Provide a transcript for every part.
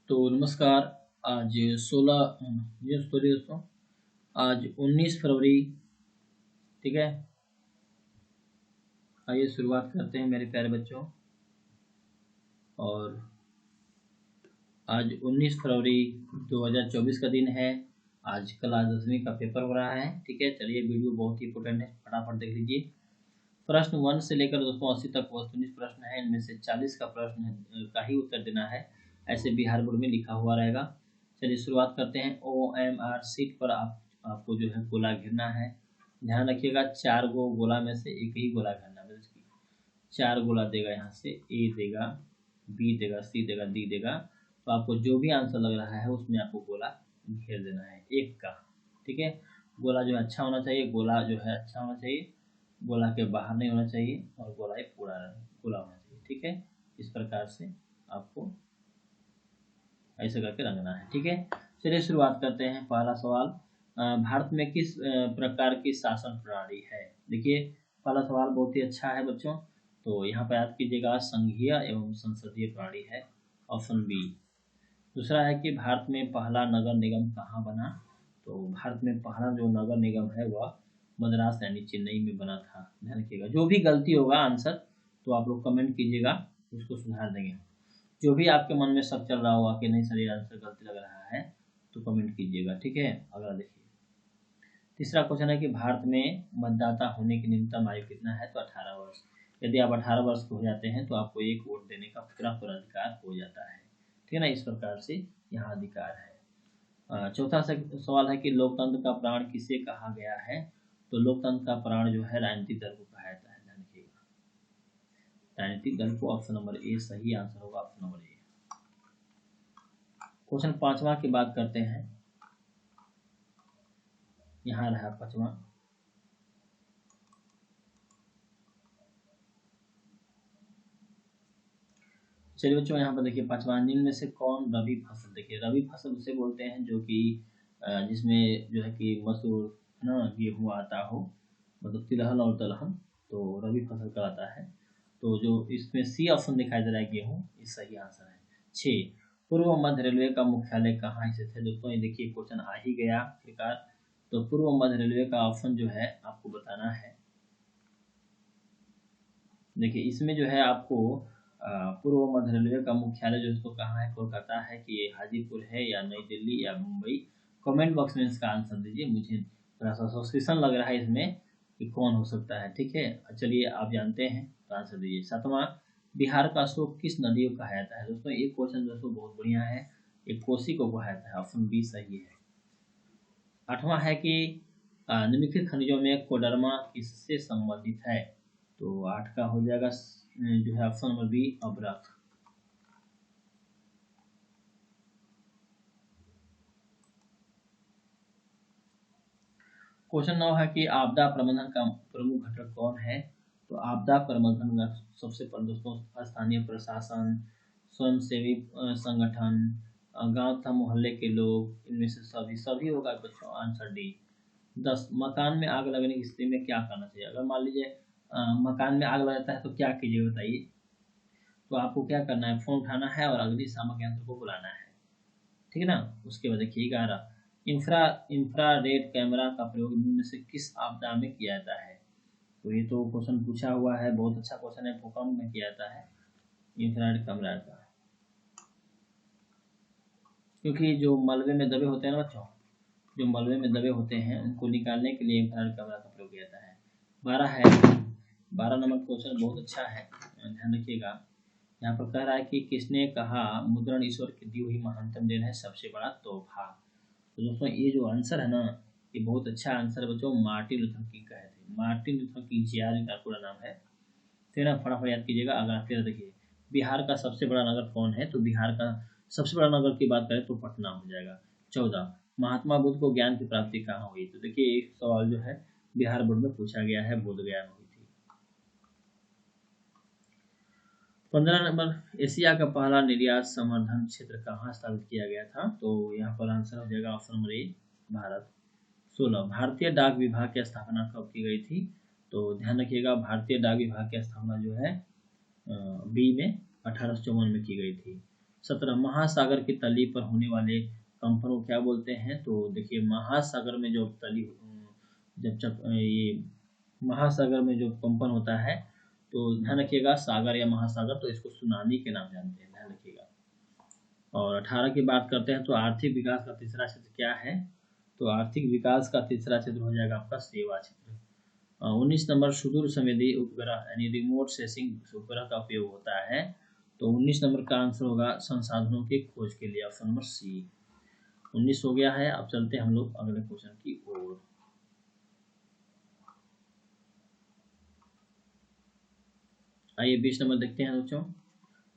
तो नमस्कार। आज 16 ये सॉरी दोस्तों, आज 19 फरवरी। ठीक है, आइए शुरुआत करते हैं मेरे प्यारे बच्चों। और आज 19 फरवरी 2024 का दिन है। आज क्लास 10वीं का पेपर हो रहा है। ठीक है, चलिए वीडियो बहुत ही इंपॉर्टेंट है, फटाफट देख लीजिए। प्रश्न 1 से लेकर दोस्तों 80 तक वस्तुनिष्ठ प्रश्न है। इनमें से 40 का प्रश्न का ही उत्तर देना है, ऐसे बिहार बोर्ड में लिखा हुआ रहेगा। चलिए शुरुआत करते हैं। OMR सीट पर आपको जो है गोला घेरना है। ध्यान रखिएगा, 4 गो गोला में से एक ही गोला घेरना है। 4 गोला देगा, यहाँ से ए देगा, बी देगा, सी देगा, डी देगा। तो आपको जो भी आंसर लग रहा है उसमें आपको गोला घेर देना है एक का। ठीक है, गोला जो है अच्छा होना चाहिए, गोला जो है अच्छा होना चाहिए, गोला के बाहर नहीं होना चाहिए, और गोला एक पूरा गोला होना चाहिए। ठीक है, इस प्रकार से आपको ऐसे करके रंगना है। ठीक है, चलिए शुरुआत करते हैं। पहला सवाल, भारत में किस प्रकार की शासन प्रणाली है। देखिए, पहला सवाल बहुत ही अच्छा है बच्चों। तो यहाँ पर याद कीजिएगा, संघीय एवं संसदीय प्रणाली है, ऑप्शन बी। दूसरा है कि भारत में पहला नगर निगम कहाँ बना। तो भारत में पहला जो नगर निगम है वह मद्रास यानी चेन्नई में बना था। ध्यान रखिएगा, जो भी गलती होगा आंसर तो आप लोग कमेंट कीजिएगा, उसको सुधार देंगे। जो भी आपके मन में शक चल रहा होगा कि नहीं सर ये आंसर गलती लग रहा है, तो कमेंट कीजिएगा। ठीक है, अगला देखिए। तीसरा क्वेश्चन है कि भारत में मतदाता होने की न्यूनतम आयु कितना है। तो 18 वर्ष। यदि आप 18 वर्ष के हो जाते हैं तो आपको एक वोट देने का पूरा अधिकार हो जाता है। ठीक है ना, इस प्रकार से यहाँ अधिकार है। चौथा सवाल है कि लोकतंत्र का प्राण किसे कहा गया है। तो लोकतंत्र का प्राण जो है राजनीतिक दल को कहा जाता है। ध्यान रखिएगा, राजनीतिक दल को। ऑप्शन नंबर ए सही आंसर होगा, ऑप्शन नंबर ए। क्वेश्चन 5वां की बात करते हैं। यहाँ रहा 5वां। चलिए बच्चों, यहाँ पर देखिए 5वां, निम्न में से कौन रबी फसल। देखिए, रबी फसल उसे बोलते हैं जो कि जिसमें जो है कि मसूर ना गेहूँ आता हो, मतलब तिलहन और दलहन, तो रबी फसल कहलाता है। तो जो इसमें सी ऑप्शन दिखाई दे रहा है गेहूँ, ये सही आंसर है। 6, पूर्व मध्य रेलवे का मुख्यालय कहाँ स्थित है। दोस्तों ये देखिए क्वेश्चन आ ही गया आखिरकार। तो पूर्व मध्य रेलवे का ऑप्शन जो है आपको बताना है। देखिए, इसमें जो है आपको पूर्व मध्य रेलवे का मुख्यालय जो इसको कहाँ है, कोलकाता है कि ये हाजीपुर है या नई दिल्ली या मुंबई। कमेंट बॉक्स में इसका आंसर दीजिए। मुझे थोड़ा सा सस्पिशन लग रहा है इसमें कि कौन हो सकता है। ठीक है, चलिए आप जानते हैं तो आंसर दीजिए। 7वां, बिहार का अशोक किस नदी को कहा जाता है। दोस्तों ये क्वेश्चन दोस्तों बहुत बढ़िया है, ये कोसी को कहा जाता है, ऑप्शन बी सही है। 8वां है कि निम्नलिखित खनिजों में कोडरमा किससे संबंधित है। तो 8 का हो जाएगा जो है ऑप्शन नंबर बी, अभ्रक। क्वेश्चन 9 है कि आपदा प्रबंधन का प्रमुख घटक कौन है। तो आपदा प्रबंधन का सबसे पहले दोस्तों स्थानीय प्रशासन, स्वयंसेवी संगठन, गांव तथा मोहल्ले के लोग, इनमें से सभी होगा बच्चों, आंसर डी। 10, मकान में आग लगने की स्थिति में क्या करना चाहिए। अगर मान लीजिए मकान में आग लग जाता है तो क्या कीजिए बताइए। तो आपको क्या करना है, फोन उठाना है और अग्निशामक यंत्र को बुलाना है। ठीक है ना। उसके बाद देखिए 11, इंफ्रारेड कैमरा का प्रयोग निम्न में से किस आपदा में किया जाता है। तो ये तो क्वेश्चन पूछा हुआ है, बहुत अच्छा क्वेश्चन है। भूकंप में किया जाता है इंफ्रारेड कैमरा का, क्योंकि जो मलबे में दबे होते हैं ना बच्चों, जो मलबे में दबे होते हैं उनको निकालने के लिए इंफ्रारेड कैमरा का प्रयोग किया जाता है। 12 है, 12 नंबर क्वेश्चन बहुत अच्छा है, ध्यान रखिएगा। यहाँ पर कह रहा है कि किसने कहा मुद्रण ईश्वर की दी हुई महानतम देन है, सबसे बड़ा तोहफा। तो दोस्तों ये जो आंसर है ना, ये बहुत अच्छा आंसर है बच्चों। मार्टिन लूथर किंग कहे थे, मार्टिन लूथर किंग JR इनका पूरा नाम है। तेरह फटाफट याद कीजिएगा। अगला 13 देखिए, बिहार का सबसे बड़ा नगर कौन है। तो बिहार का सबसे बड़ा नगर की बात करें तो पटना हो जाएगा। 14, महात्मा बुद्ध को ज्ञान की प्राप्ति कहाँ हुई। तो देखिए एक सवाल जो है बिहार बोर्ड में पूछा गया है, बोध गया में हुई थी। 15 नंबर, एशिया का पहला निर्यात संवर्धन क्षेत्र कहाँ स्थापित किया गया था। तो यहाँ पर आंसर हो जाएगा ऑप्शन नंबर ए, भारत। 16, भारतीय डाक विभाग की स्थापना कब की गई थी। तो ध्यान रखिएगा, भारतीय डाक विभाग की स्थापना जो है बी में 1854 में की गई थी। 17 महासागर की तली पर होने वाले कंपन को क्या बोलते हैं? तो देखिए महासागर में जो तली जब ये महासागर में जो कंपन होता है तो ध्यान रखिएगा, सागर या महासागर, तो इसको सुनामी के नाम जानते हैं, ध्यान रखिएगा। और 18 की बात करते हैं तो आर्थिक विकास का तीसरा क्षेत्र क्या है? तो आर्थिक विकास का तीसरा क्षेत्र हो जाएगा आपका सेवा क्षेत्र। 19 नंबर सुदूर संवेदी उपग्रह यानी रिमोट सेंसिंग उपग्रह का उपयोग होता है। तो 19 नंबर का आंसर होगा संसाधनों की खोज के लिए, ऑप्शन नंबर सी। 19 हो गया है। अब चलते हैं हम लोग अगले क्वेश्चन की ओर। आइए 20 नंबर देखते हैं बच्चों।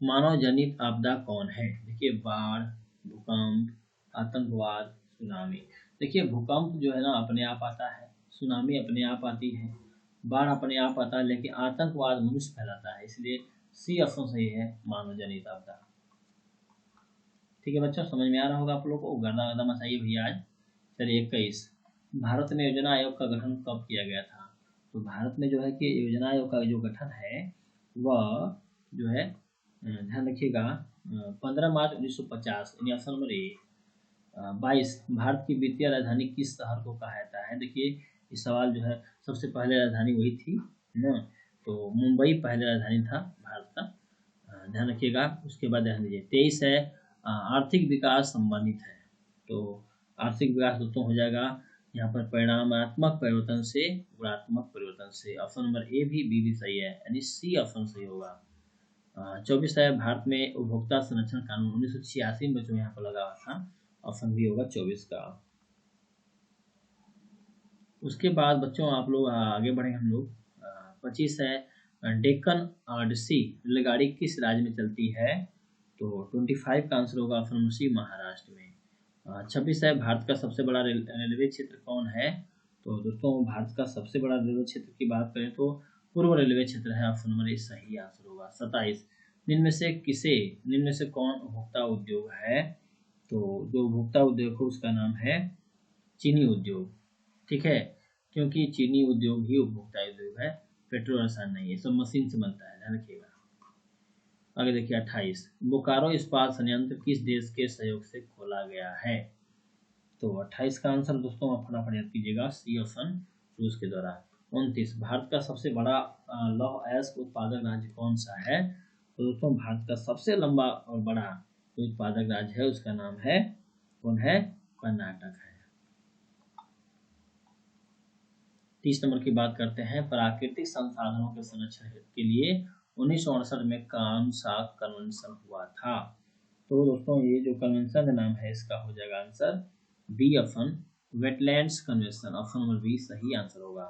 मानव जनित आपदा कौन है? देखिए बाढ़, भूकंप, आतंकवाद, सुनामी। देखिए भूकंप जो है ना अपने आप आता है, सुनामी अपने आप आती है, बाढ़ अपने आप आता है, लेकिन आतंकवाद मनुष्य फैलाता है, इसलिए सी ऑप्शन सही है, मानव जनित आपदा। ठीक है बच्चों, समझ में आ रहा होगा आप लोगों को, गर्दा गर्दा मचाइए भैया आज। चलिए 21, भारत में योजना आयोग का गठन कब किया गया था? तो भारत में जो है कि योजना आयोग का जो गठन है वह जो है, ध्यान रखिएगा, 15 मार्च 1950 यानी ऑप्शन नंबर ए। 22, भारत की वित्तीय राजधानी किस शहर को कहा जाता है? देखिए ये सवाल जो है सबसे पहले राजधानी वही थी ना, तो मुंबई पहले राजधानी था भारत का, ध्यान रखिएगा। उसके बाद ध्यान दीजिए 23 है, आर्थिक विकास संबंधित है, तो आर्थिक विकास दोस्तों हो जाएगा यहाँ पर परिणामात्मक परिवर्तन से गुणात्मक परिवर्तन से, ऑप्शन नंबर ए भी, बी भी सही है, यानी सी ऑप्शन सही होगा। 24 है, भारत में उपभोक्ता संरक्षण कानून 1986 में जो यहाँ पर लगा हुआ था, ऑप्शन बी होगा 24 का। उसके बाद बच्चों आप लोग आगे बढ़े हम लोग। 25 है, डेक्कन ऑडिसी रेलगाड़ी किस राज्य में चलती है? तो 25 का आंसर होगा ऑप्शन नंबर सी, महाराष्ट्र में। 26 है, भारत का सबसे बड़ा रेलवे क्षेत्र कौन है? तो दोस्तों भारत का सबसे बड़ा रेलवे क्षेत्र की बात करें तो पूर्व रेलवे क्षेत्र है, ऑप्शन नंबर ए सही आंसर होगा। 27, निम्न में से कौन उपभोक्ता उद्योग है? तो जो उपभोक्ता उद्योग है उसका नाम है चीनी उद्योग, ठीक है, क्योंकि चीनी उद्योग ही उपभोक्ता उद्योग है, पेट्रोल रसायन नहीं है, सब मशीन से बनता है, ध्यान रखिएगा। आगे देखिए 28, बोकारो इस्पात संयंत्र किस देश के सहयोग से खोला गया है? तो 28 का आंसर दोस्तों आप फटाफट याद कीजिएगा, सी ऑप्शन रूस के द्वारा। 29, भारत का सबसे बड़ा लौह अयस्क उत्पादक राज्य कौन सा है? तो दोस्तों भारत का सबसे लंबा और बड़ा उत्पादक राज्य है उसका नाम है, कौन है? कर्नाटक है। 30 नंबर की बात करते हैं, प्राकृतिक संसाधनों के संरक्षण के लिए 1968 में कौन सा कन्वेंशन हुआ था? तो दोस्तों ये जो कन्वेंशन का नाम है इसका हो जाएगा answer B option, wetlands convention, option number B सही आंसर होगा।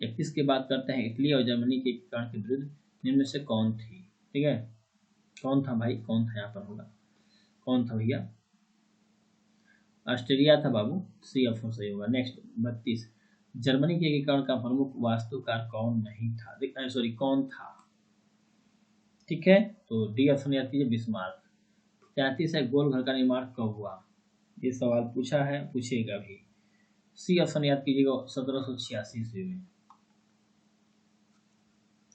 31 की बात करते हैं, इटली और जर्मनी के एकीकरण के विरुद्ध निम्न में से कौन थी? ठीक है, कौन था भाई, कौन था यहाँ पर होगा, कौन था भैया? ऑस्ट्रेलिया था बाबू, सी ऑप्शन सही होगा। नेक्स्ट 32, जर्मनी के एकीकरण का प्रमुख वास्तुकार कौन नहीं था? सॉरी कौन था? ठीक है, तो डी ऑप्शन याद कीजिए, बिस्मार्क। 33 है, गोल घर का निर्माण कब हुआ? ये सवाल पूछा है, पूछेगा भी। सी ऑप्शन याद कीजिएगा, 1786 ईस्वी में।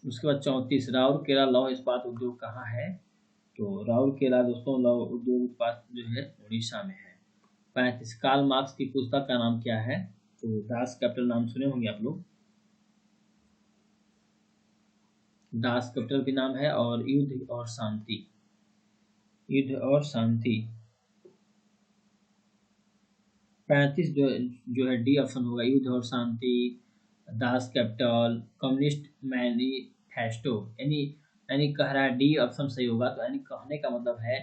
उसके बाद 34, राउरकेला लौह इस्पात उद्योग कहाँ है? तो राउरकेला दोस्तों लौह उद्योग उत्पाद जो है उड़ीसा में है। 35, कार्ल मार्क्स की पुस्तक का नाम क्या है? तो दास कैपिटल नाम सुने होंगे आप लोग, दास कैपिटल भी नाम है, और युद्ध और शांति, युद्ध और शांति। 35 जो है डी ऑप्शन होगा, युद्ध और शांति, दास कैपिटल, कम्युनिस्ट मैनिफेस्टो, यानी कह रहा है डी ऑप्शन सही होगा। तो यानी कहने का मतलब है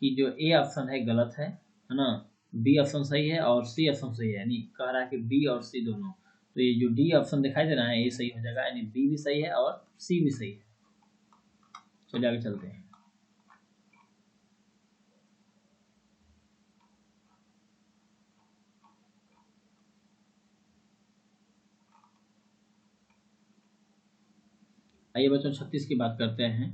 कि जो ए ऑप्शन है गलत है ना, बी ऑप्शन सही है और सी ऑप्शन सही है, यानी कह रहा है कि बी और सी दोनों, तो ये जो डी ऑप्शन दिखाई दे रहा है ये सही हो जाएगा, यानी बी भी सही है और सी भी सही है। चलिए आगे चलते हैं। आइए बच्चों 36 की बात करते हैं।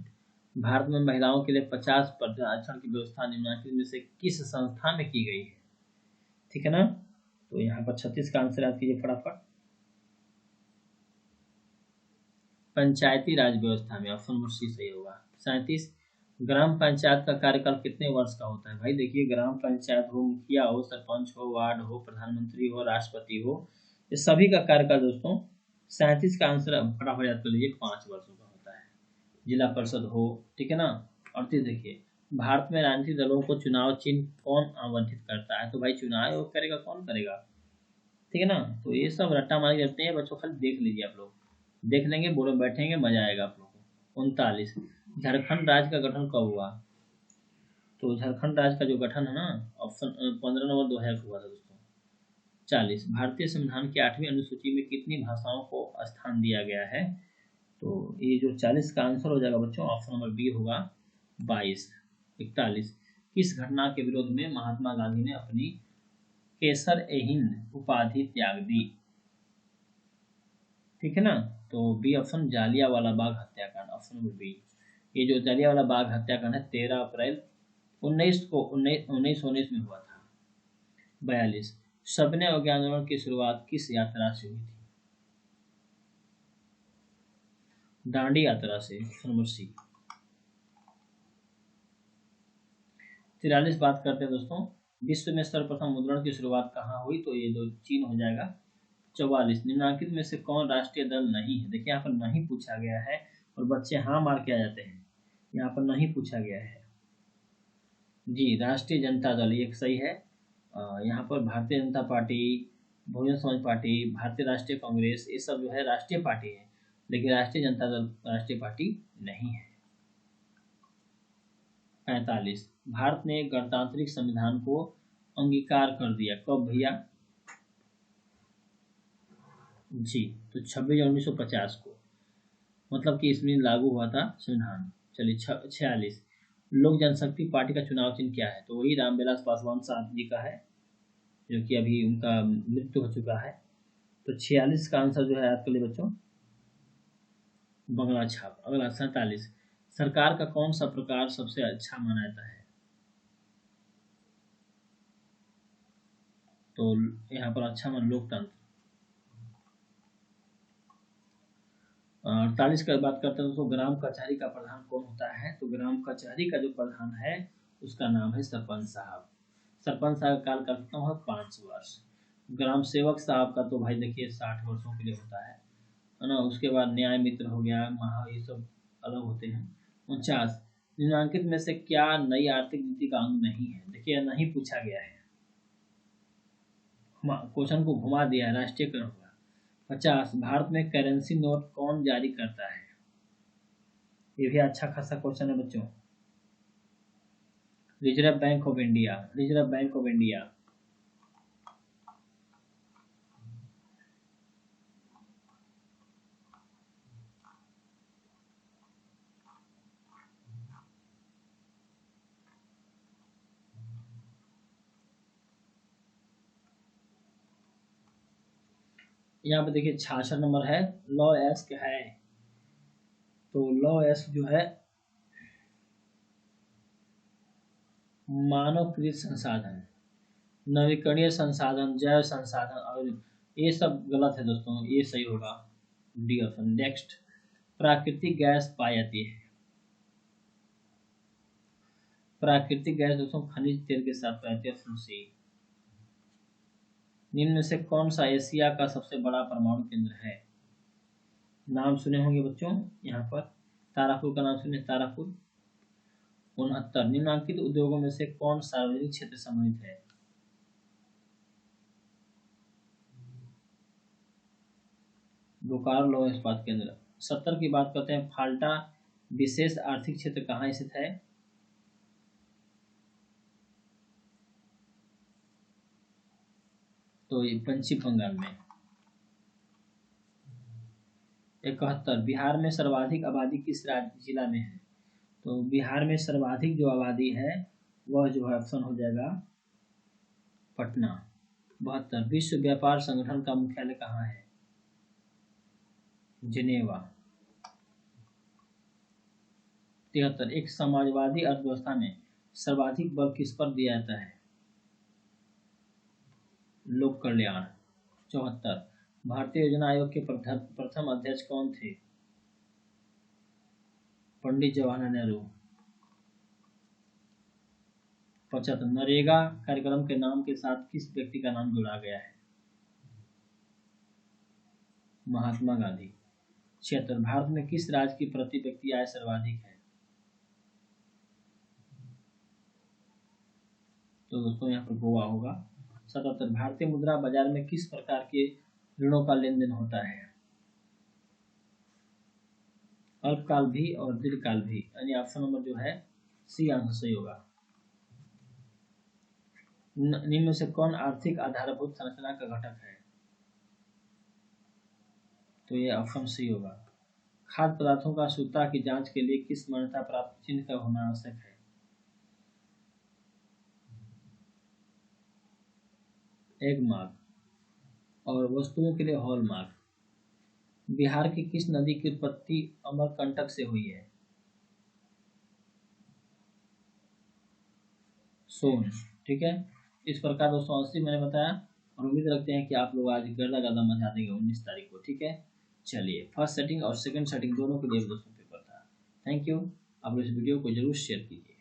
भारत में महिलाओं के लिए 50% आरक्षण की व्यवस्था निम्नलिखित में से किस संस्था में की गई है? ठीक है ना, तो यहाँ पर 36 का आंसर याद कीजिए फटाफट, पंचायती राज व्यवस्था में, ऑप्शन नंबर सी सही होगा। 37, ग्राम पंचायत का कार्यकाल कितने वर्ष का होता है? भाई देखिए, ग्राम पंचायत हो, मुखिया हो, सरपंच हो, वार्ड हो, प्रधानमंत्री हो, राष्ट्रपति हो, ये सभी का कार्यकाल दोस्तों 37 का आंसर फटाफट याद कर लीजिए, 5 वर्षों का होता है। जिला परिषद हो, ठीक है ना। 38 देखिए, भारत में राजनीतिक दलों को चुनाव चिन्ह कौन आवंटित करता है? तो भाई चुनाव आयोग करेगा, कौन करेगा? ठीक है ना। तो ये सब रट्टा मारी करते हैं बच्चों, खाली देख लीजिए आप लोग, देख लेंगे, बोलो बैठेंगे, मजा आएगा आप लोगों को। 39, झारखंड राज्य का गठन कब हुआ? तो झारखंड राज्य का जो गठन है ना, ऑप्शन 15 नवंबर 2000 को हुआ था दोस्तों। 40, भारतीय संविधान की 8वीं अनुसूची में कितनी भाषाओं को स्थान दिया गया है? तो ये जो 40 का आंसर हो जाएगा बच्चों, ऑप्शन नंबर बी होगा 22। 41, किस घटना के विरोध में महात्मा गांधी ने अपनी केसर ए हिंद उपाधि त्याग दी? ठीक है ना। तो बी ऑप्शन, जालियांवाला बाग हत्याकांड, ऑप्शन नंबर बी। ये जो जालियांवाला बाग हत्याकांड है 13 अप्रैल 1919 में हुआ था। 42, सबने अवज्ञा आंदोलन की शुरुआत किस यात्रा से हुई थी? दांडी यात्रा से, ऑप्शन नंबर सी। 43, बात करते हैं दोस्तों, विश्व में सर्वप्रथम मुद्रण की शुरुआत कहाँ हुई? तो ये जो चीन हो जाएगा। 44, निम्नलिखित में से कौन राष्ट्रीय दल नहीं है? देखिए यहाँ पर नहीं पूछा गया है और बच्चे हाँ मार के आ जाते हैं, यहाँ पर नहीं पूछा गया है। जी, राष्ट्रीय जनता दल ये सही है। यहाँ पर भारतीय जनता पार्टी, बहुजन समाज पार्टी, भारतीय राष्ट्रीय कांग्रेस, ये सब जो है राष्ट्रीय पार्टी है, लेकिन राष्ट्रीय जनता दल राष्ट्रीय पार्टी नहीं है। 45, भारत ने गणतांत्रिक संविधान को अंगीकार कर दिया कब भैया? जी, तो 26 जनवरी 1950 को, मतलब कि इसमें लागू हुआ था संविधान। चलिए 46, लोक जनशक्ति पार्टी का चुनाव चिन्ह क्या है? तो वही रामविलास पासवान साहब जी का है, जो कि अभी उनका मृत्यु हो चुका है। तो 46 का आंसर जो है याद कर लिए बच्चों, बंगला छाप। अगला 47, सरकार का कौन सा प्रकार सबसे अच्छा माना जाता है? तो यहाँ पर अच्छा मान लोकतंत्र। 48 का बात करते हैं दोस्तों, ग्राम कचहरी का प्रधान कौन होता है? तो ग्राम कचहरी का जो प्रधान है उसका नाम है सरपंच साहब। सरपंच साहब का काल का है 5 वर्ष। ग्राम सेवक साहब का तो भाई देखिए 60 वर्षों के लिए होता है ना। उसके बाद न्याय मित्र हो गया, महा, ये सब अलग होते हैं। 49, निम्नलिखित में से क्या नई आर्थिक नीति का अंग नहीं है? देखिए नहीं पूछा गया है, क्वेश्चन को घुमा दिया है, राष्ट्रीयकरण होगा। 50, भारत में करेंसी नोट कौन जारी करता है? ये भी अच्छा खासा क्वेश्चन है बच्चों। Reserve bank of India, reserve bank of India. यहाँ पे देखिए 66 नंबर है, लॉ एस्क है। तो लॉ एस्क जो है मानवकृत संसाधन, नवीकरणीय संसाधन, जैव संसाधन, और ये सब गलत है दोस्तों, ये सही होगा डी ऑप्शन। नेक्स्ट, प्राकृतिक गैस पाई जाती है। प्राकृतिक गैस दोस्तों खनिज तेल के साथ पाई जाती है, ऑप्शन सी। निम्न में से कौन सा एशिया का सबसे बड़ा परमाणु केंद्र है? नाम सुने होंगे बच्चों, यहाँ पर तारापुर का नाम सुने, तारापुर। 69, निम्नलिखित उद्योगों में से कौन सार्वजनिक क्षेत्र सम्मिलित है? बोकारो लौह इस्पात केंद्र। 70 की बात करते हैं, फाल्टा विशेष आर्थिक क्षेत्र कहाँ स्थित है? तो ये पश्चिम बंगाल में। 71, बिहार में सर्वाधिक आबादी किस जिला में है? तो बिहार में सर्वाधिक जो आबादी है वह जो है ऑप्शन हो जाएगा पटना। 72, विश्व व्यापार संगठन का मुख्यालय कहाँ है? जिनेवा। 73, एक समाजवादी अर्थव्यवस्था में सर्वाधिक बल किस पर दिया जाता है? लोक कल्याण। 74, भारतीय योजना आयोग के प्रथम अध्यक्ष कौन थे? पंडित जवाहरलाल नेहरू। 75 नरेगा कार्यक्रम के नाम के साथ किस व्यक्ति का नाम जुड़ा गया है? महात्मा गांधी। 76 भारत में किस राज्य की प्रति व्यक्ति आय सर्वाधिक है? तो दोस्तों यहाँ पर गोवा होगा। 77 भारतीय मुद्रा बाजार में किस प्रकार के ऋणों का लेन देन होता है? अल्पकाल भी और दीर्घकाल भी, यानी ऑप्शन नंबर जो है सी आंसर सही होगा। निम्न में से कौन आर्थिक आधारभूत संरचना का घटक है? तो ये ऑप्शन सी होगा। खाद्य पदार्थों का शुद्धता की जांच के लिए किस मान्यता प्राप्त चिन्ह का होना आवश्यक है? Egg mark. और वस्तुओं के लिए हॉल मार्क। बिहार की किस नदी की उत्पत्ति अमरकंटक से हुई है? सोन। ठीक है, इस प्रकार दोस्तों 80 मैंने बताया, और उम्मीद रखते हैं कि आप लोग आज गर्दा मचा देंगे 19 तारीख को। ठीक है, चलिए फर्स्ट सेटिंग और सेकंड सेटिंग दोनों के लिए दोस्तों पेपर था। Thank you. आप इस वीडियो को जरूर शेयर कीजिए।